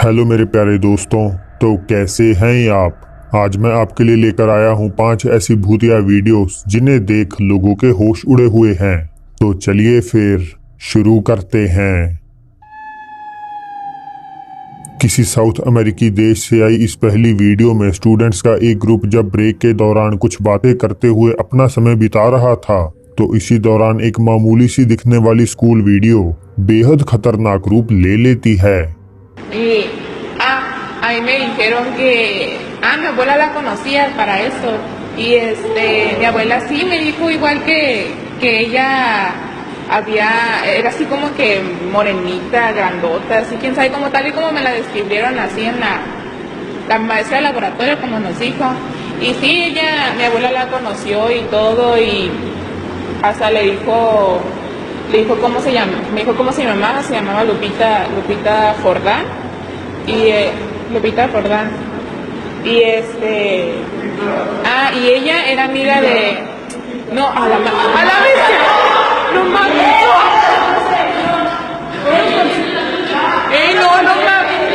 Hello मेरे प्यारे दोस्तों, तो कैसे हैं आप। आज मैं आपके लिए लेकर आया हूं 5 ऐसी भूतिया वीडियोस जिन्हें देख लोगों के होश उड़े हुए हैं। तो चलिए फिर शुरू करते हैं। किसी साउथ अमेरिकी देश से आई इस पहली वीडियो में स्टूडेंट्स का एक ग्रुप जब ब्रेक के दौरान कुछ बातें करते हुए अपना समय बिता रहा था, तो इसी दौरान एक मामूली सी दिखने वाली स्कूल वीडियो बेहद खतरनाक रूप ले लेती है। Ahí me dijeron que, mi abuela la conocía para eso, y mi abuela sí me dijo igual que ella era así como que morenita, grandota, así quién sabe, como tal y como me la describieron así en la maestra de laboratorio como nos dijo, y sí, mi abuela la conoció y todo, y hasta le dijo cómo se llama, me dijo cómo se llamaba Lupita Jordán, y Lupita Jordán, y y ella era amiga de, no, a la vez, no mames, no mames,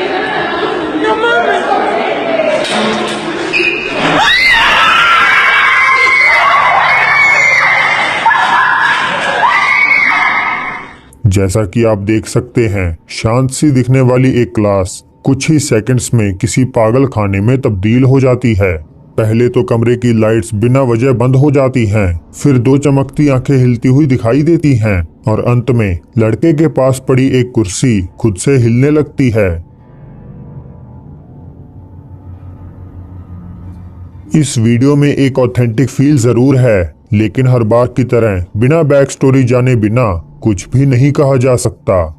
no mames. जैसा कि आप देख सकते हैं, शांत सी दिखने वाली एक क्लास कुछ ही सेकंड्स में किसी पागल खाने में तब्दील हो जाती है। पहले तो कमरे की लाइट्स बिना वजह बंद हो जाती हैं, फिर 2 चमकती आंखें हिलती हुई दिखाई देती हैं, और अंत में लड़के के पास पड़ी एक कुर्सी खुद से हिलने लगती है। इस वीडियो में एक ऑथेंटिक फील जरूर है, लेकिन हर बार की तरह बिना बैक स्टोरी जाने बिना कुछ भी नहीं कहा जा सकता।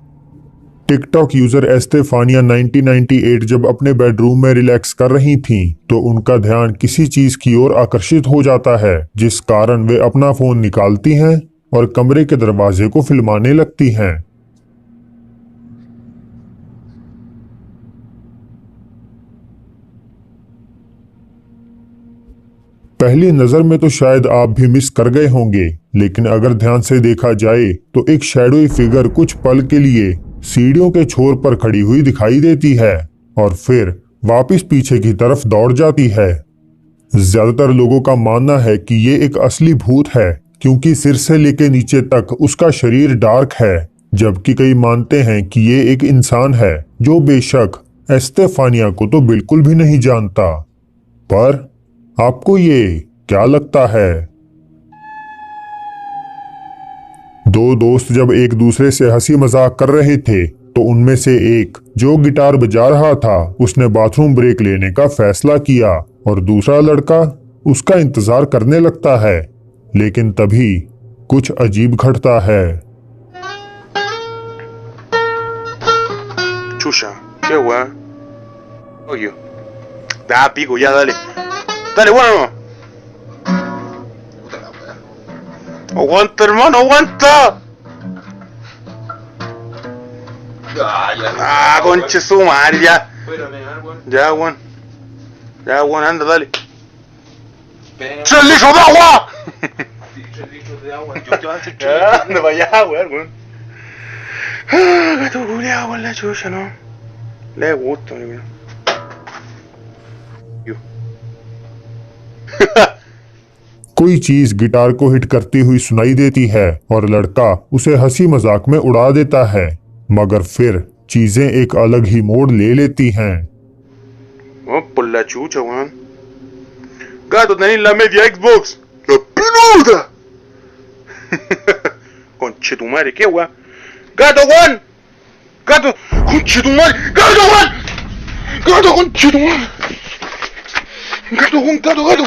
टिकटॉक यूजर एस्तेफानिया 1998 जब अपने बेडरूम में रिलैक्स कर रही थीं, तो उनका ध्यान किसी चीज की ओर आकर्षित हो जाता है, जिस कारण वे अपना फोन निकालती हैं और कमरे के दरवाजे को फिल्माने लगती हैं। पहली नजर में तो शायद आप भी मिस कर गए होंगे, लेकिन अगर ध्यान से देखा जाए तो एक शैडोई फिगर कुछ पल के लिए सीढ़ियों के छोर पर खड़ी हुई दिखाई देती है और फिर वापस पीछे की तरफ दौड़ जाती है। ज्यादातर लोगों का मानना है कि ये एक असली भूत है, क्योंकि सिर से लेकर नीचे तक उसका शरीर डार्क है, जबकि कई मानते हैं कि ये एक इंसान है जो बेशक एस्तेफानिया को तो बिल्कुल भी नहीं जानता। पर आपको ये क्या लगता है? 2 दोस्त जब एक दूसरे से हंसी मजाक कर रहे थे, तो उनमें से एक जो गिटार बजा रहा था उसने बाथरूम ब्रेक लेने का फैसला किया और दूसरा लड़का उसका इंतजार करने लगता है। लेकिन तभी कुछ अजीब घटता है। Chucha, qué weón. Oye. Da pico, ya dale. Dale, bueno. Aguanta, hermano, aguanta. Ah, conche su madre, ya. Ya, weón. Ya, weón, anda, dale. 3 litros de agua. 3 litros de agua. Yo te voy a hacer 3 Anda para allá, weón. Ah, gato culiao con la chucha, ¿no? Le gusta, weón. कोई चीज guitar को hit करती हुई सुनाई देती है और लड़का उसे हंसी मजाक में उड़ा देता है, मगर फिर चीजें एक अलग ही मोड़ ले लेती हैं। Oh, por la chucha, weón. Gato, tenéis la media Xbox. ¡La peluda! Conche tu madre, ¿qué, weón? ¡Gato, weón! ¡Gato! ¡Conche tu madre! ¡Gato, weón! ¡Gato, conche tu madre! ¡Gato, weón! ¡Gato, gato!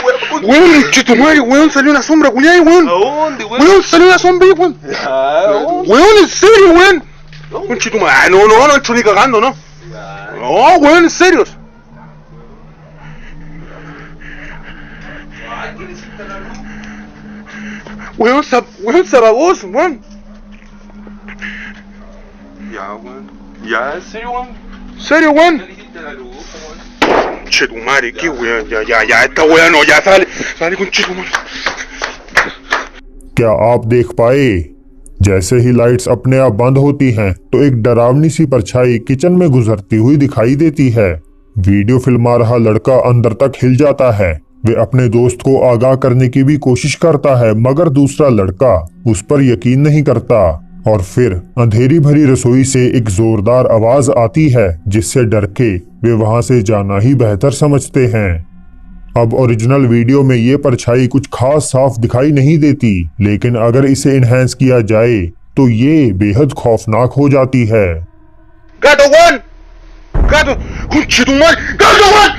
¡Weón, conche tu madre! ¡Weón, salió una sombra, culiá, weón! ¿A dónde, weón? ¡Weón, salió una sombra ahí, weón! ¡Weón, en serio, weón! Conche tu madre. No entro ni cagando, ¿no? No, weón, en serio. Weón, se apagó, weón. Ya, weón. Ya, en serio, weón. ¿Serio, weón? ¿Ya le hiciste la luz, weón? Che tu madre, qué weón. Ya, esta weón no, ya sale con che tu madre. क्या आप देख पाए? जैसे ही lights अपने आप बंद होती हैं तो एक डरावनी सी परछाई किचन में गुजरती हुई दिखाई देती है। वीडियो फिल्मा रहा लड़का अंदर तक हिल जाता है। वे अपने दोस्त को आगाह करने की भी कोशिश करता है, मगर दूसरा लड़का उस पर यकीन नहीं करता। और फिर अंधेरी भरी रसोई से एक जोरदार आवाज आती है, जिससे डर के वे वहां से जाना ही बेहतर समझते हैं। अब ओरिजिनल वीडियो में ये परछाई कुछ खास साफ दिखाई नहीं देती, लेकिन अगर इसे इनहेंस किया जाए तो ये बेहद खौफनाक हो जाती है। Gato Juan! Gato! Conchetumar! Gato Juan!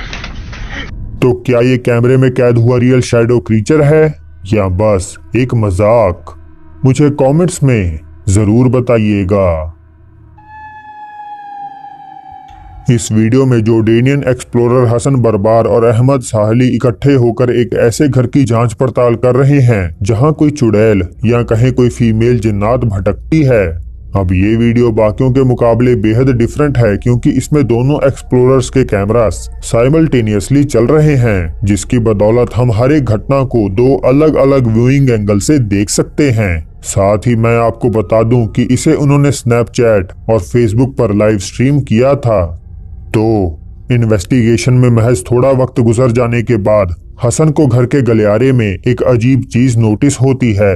तो क्या ये कैमरे में कैद हुआ रियल शैडो क्रीचर है या बस एक मजाक? मुझे कमेंट्स में जरूर बताइएगा। इस वीडियो में जोर्डेनियन एक्सप्लोरर हसन बरबार और अहमद साहली इकट्ठे होकर एक ऐसे घर की जांच पड़ताल कर रहे हैं जहां कोई चुड़ैल या कहें कोई फीमेल जिन्नात भटकती है। अब ये वीडियो बाकियों के मुकाबले बेहद डिफरेंट है, क्योंकि इसमें दोनों एक्सप्लोरर्स के कैमरास साइमल्टेनियसली चल रहे हैं, जिसकी बदौलत हम हर एक घटना को दो अलग अलग व्यूइंग एंगल से देख सकते हैं। साथ ही मैं आपको बता दूं कि इसे उन्होंने स्नैपचैट और फेसबुक पर लाइव स्ट्रीम किया था। तो इन्वेस्टिगेशन में महज थोड़ा वक्त गुजर जाने के बाद हसन को घर के गलियारे में एक अजीब चीज नोटिस होती है।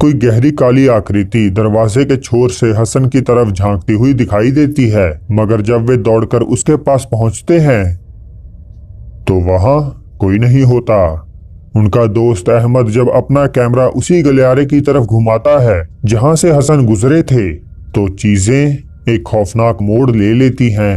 कोई गहरी काली आकृति दरवाजे के छोर से हसन की तरफ झांकती हुई दिखाई देती है, मगर जब वे दौड़कर उसके पास पहुंचते हैं तो वहां कोई नहीं होता। उनका दोस्त अहमद जब अपना कैमरा उसी गलियारे की तरफ घुमाता है जहां से हसन गुजरे थे, तो चीजें एक खौफनाक मोड़ ले लेती हैं।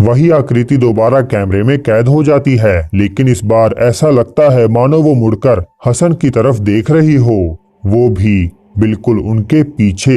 वही आकृति दोबारा कैमरे में कैद हो जाती है, लेकिन इस बार ऐसा लगता है मानो वो मुड़कर हसन की तरफ देख रही हो, वो भी बिल्कुल उनके पीछे।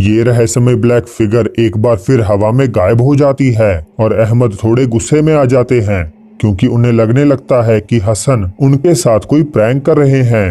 ये रहस्यमय ब्लैक फिगर एक बार फिर हवा में गायब हो जाती है और अहमद थोड़े गुस्से में आ जाते हैं, क्योंकि उन्हें लगने लगता है कि हसन उनके साथ कोई प्रैंक कर रहे हैं।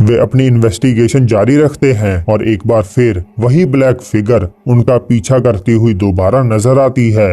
वे अपनी इन्वेस्टिगेशन जारी रखते हैं और एक बार फिर वही ब्लैक फिगर उनका पीछा करती हुई दोबारा नजर आती है।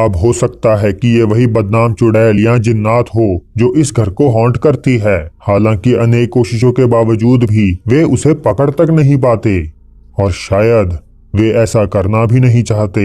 अब हो सकता है कि ये वही बदनाम चुड़ैल या जिन्नात हो जो इस घर को हॉन्ट करती है। हालांकि अनेक कोशिशों के बावजूद भी वे उसे पकड़ तक नहीं पाते, और शायद वे ऐसा करना भी नहीं चाहते।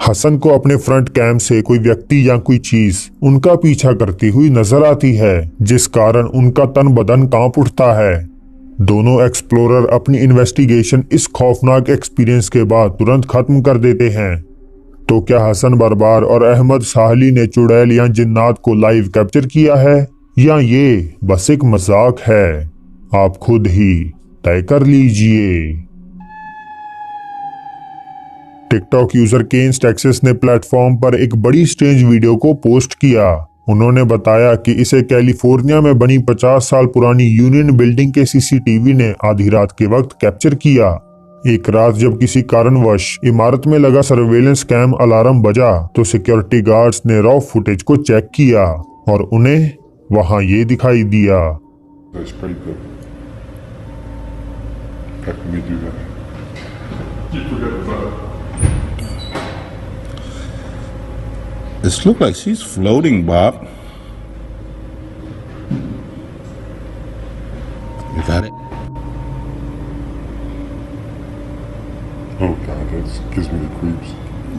हसन को अपने फ्रंट कैम से कोई व्यक्ति या कोई चीज उनका पीछा करती हुई नजर आती है, जिस कारण उनका तन बदन कांप उठता है। दोनों एक्सप्लोरर अपनी इन्वेस्टिगेशन इस खौफनाक एक्सपीरियंस के बाद तुरंत खत्म कर देते हैं। तो क्या हसन बरबार और अहमद साहली ने चुड़ैल या जिन्नात को लाइव कैप्चर किया है, या ये बस एक मजाक है? आप खुद ही तय कर लीजिए। टिकटॉक यूजर केन्स टेक्सास ने प्लेटफॉर्म पर एक बड़ी स्ट्रेंज वीडियो को पोस्ट किया। उन्होंने बताया कि इसे कैलिफोर्निया में बनी 50 साल पुरानी यूनियन बिल्डिंग के सीसीटीवी ने आधी रात के वक्त कैप्चर किया। एक रात जब किसी कारणवश इमारत में लगा सर्वेलेंस कैम अलार्म बजा तो सिक्योरिटी गार्ड्स ने रॉ फुटेज को चेक किया और उन्हें वहां ये दिखाई दिया। That's pretty good. How can we do that? This look like she's floating, Bob. You got it? Oh God, that gives me the creeps.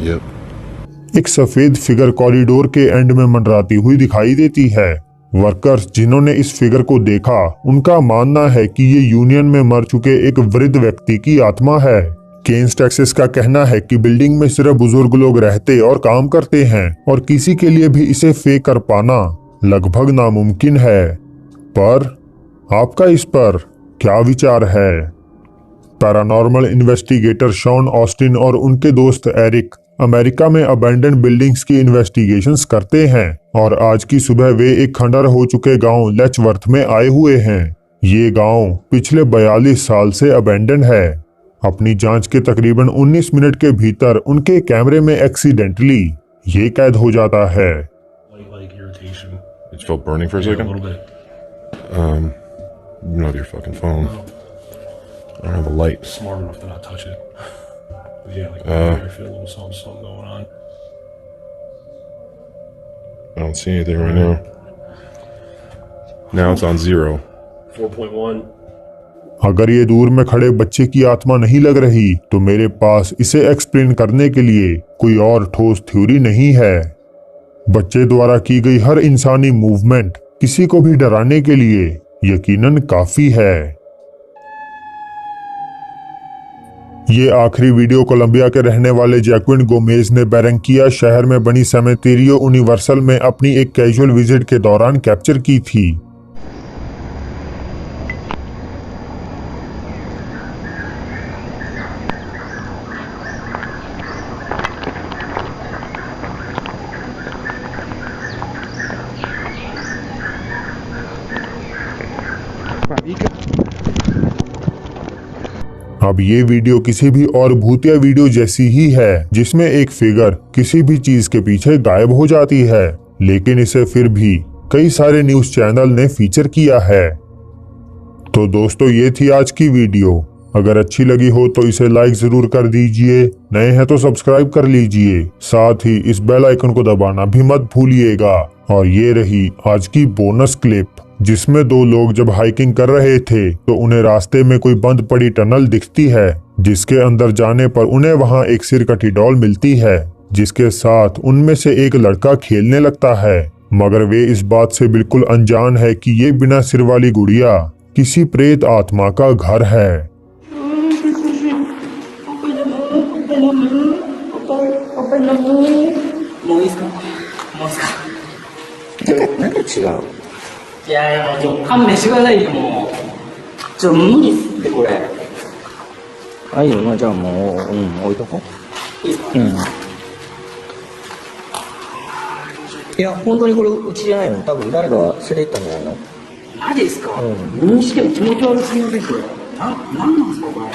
Yep. एक सफेद फिगर कॉरिडोर के एंड में मंडराती हुई दिखाई देती है। वर्कर्स जिन्होंने इस फिगर को देखा, उनका मानना है कि ये यूनियन में मर चुके एक वृद्ध व्यक्ति की आत्मा है। केन्स टेक्सास का कहना है कि बिल्डिंग में सिर्फ बुजुर्ग लोग रहते और काम करते हैं और किसी के लिए भी इसे फेक कर पाना लगभग नामुमकिन है। पर आपका इस पर क्या विचार है? पैरानॉर्मल इन्वेस्टिगेटर शॉन ऑस्टिन और उनके दोस्त एरिक अमेरिका में अबैंडन बिल्डिंग्स की इन्वेस्टिगेशंस करते हैं और आज की सुबह वे एक खंडर हो चुके गांव लेचवर्थ में आए हुए हैं। ये गांव पिछले 42 साल से अबैंडन है। अपनी जांच के तकरीबन 19 मिनट के भीतर उनके कैमरे में एक्सीडेंटली ये कैद हो जाता है। Like irritation. It felt burning for a Yeah, a second. little bit. You know your fucking phone. I don't have a light. Smart enough to not touch it. But yeah, like I feel a little something going on. I don't see anything right now. Now it's on 0. 4.1. अगर ये दूर में खड़े बच्चे की आत्मा नहीं लग रही तो मेरे पास इसे एक्सप्लेन करने के लिए कोई और ठोस थ्योरी नहीं है। बच्चे द्वारा की गई हर इंसानी मूवमेंट किसी को भी डराने के लिए यकीनन काफी है। ये आखिरी वीडियो कोलंबिया के रहने वाले जैक्विन गोमेज ने बैरंकिया शहर में बनी सेमेटेरियो यूनिवर्सल में अपनी एक कैजुअल विजिट के दौरान कैप्चर की थी। अब ये वीडियो किसी भी और भूतिया वीडियो जैसी ही है जिसमें एक फिगर किसी भी चीज के पीछे गायब हो जाती है, लेकिन इसे फिर भी कई सारे न्यूज चैनल ने फीचर किया है। तो दोस्तों, ये थी आज की वीडियो। अगर अच्छी लगी हो तो इसे लाइक जरूर कर दीजिए, नए हैं तो सब्सक्राइब कर लीजिए, साथ ही इस बेल आइकन को दबाना भी मत भूलिएगा। और ये रही आज की बोनस क्लिप, जिसमें दो लोग जब हाइकिंग कर रहे थे तो उन्हें रास्ते में कोई बंद पड़ी टनल दिखती है, जिसके अंदर जाने पर उन्हें वहां एक सिरकटी डॉल मिलती है, जिसके साथ उनमें से एक लड़का खेलने लगता है। मगर वे इस बात से बिल्कुल अनजान है कि ये बिना सिर वाली गुड़िया किसी प्रेत आत्मा का घर है।なんか違う。いやいや、もう勘弁してくださいよ、もう。無理っすって、これ。あ、いいよ、まあ、じゃあもう、置いとこう。いいっすか？いや、本当にこれ、うちじゃないの。多分誰かが連れて行ったんじゃないの？マジですか？にしても気持ち悪すぎませんけど。なんなんすか、これ。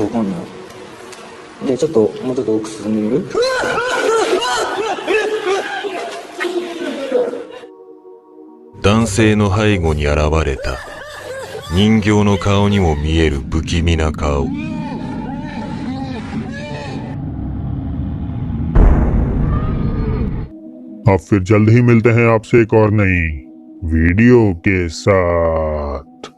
わかんない。で、ちょっと、もうちょっと奥進んでみる？男性の背後に現れた人形の顔にも見える不気味な顔。अब फिर जल्द ही मिलते हैं आपसे एक और नई वीडियो के साथ।